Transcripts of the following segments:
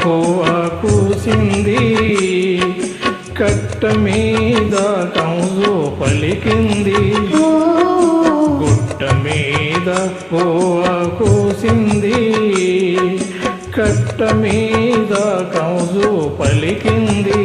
పువ్వ కూసింది, కట్ట మీద కంసు పలికింది. గుట్ట మీద పువ్వ కూసింది, కట్ట మీద కంసు పలికింది.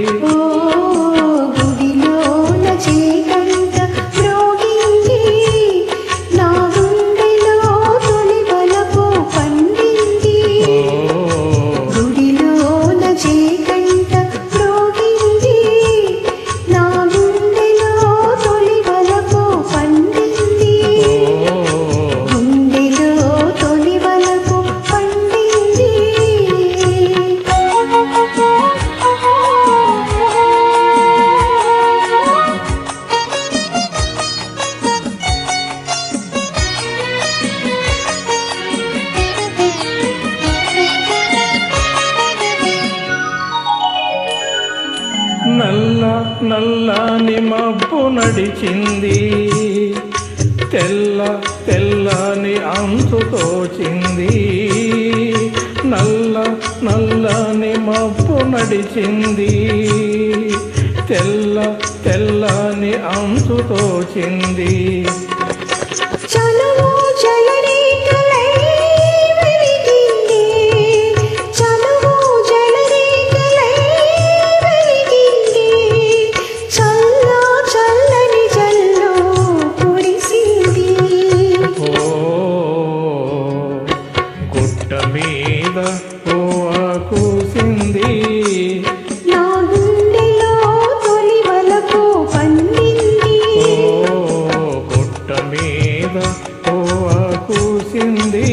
నల్ల నల్లని మబ్బు నడిచింది, తెల్ల తెల్లని అంచు తోచింది. నల్ల నల్లని మబ్బు నడిచింది, తెల్ల తెల్లని అంచు తోచింది. మీద పువ్వ కూసింది, నా గుండెలో తొలి వలపు పండింది. గుట్ట మీద పువ్వ కూసింది.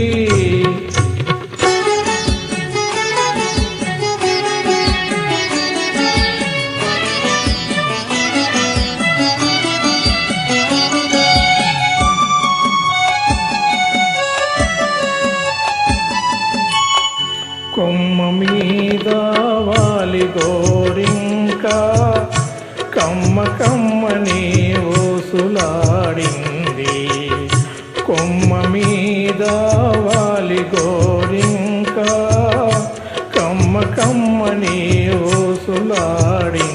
కొమ్మ మీద వాలి గోరింకా కమ్మ కమ్మని ఊసులాడింది. కొమ్మ మీద వాలి గోరింకా కమ్మ కమ్మని ఊసులాడింది.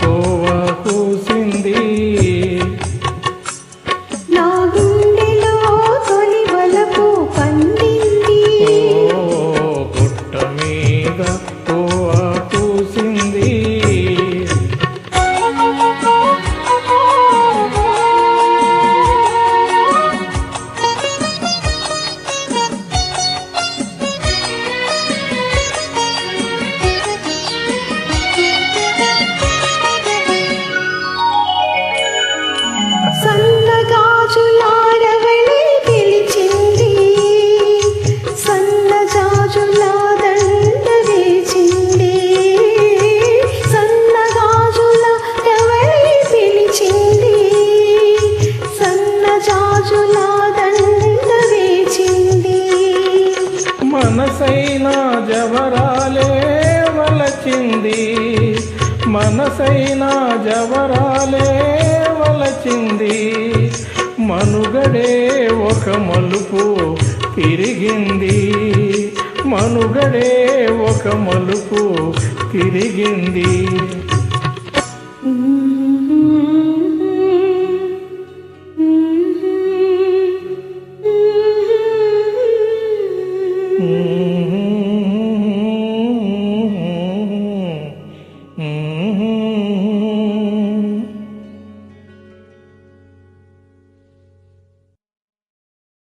పువ్వ కూసింది, నా గుండెలో తొలి వలపు పండింది. గుట్ట మీద పువ్వ కూసింది. సన్నగాజులారవళి పిలిచింది, సన్నజాజుల దండ వేచింది. సన్నగాజుల రవళి పిలిచింది, సన్నజాజుల దండ వేచింది. మనసైన జవరాలే వలచింది, మనసైన జవరాలే వలచింది. మనుగడే ఒక మలుపు తిరిగింది, మనుగడే ఒక మలుపు తిరిగింది.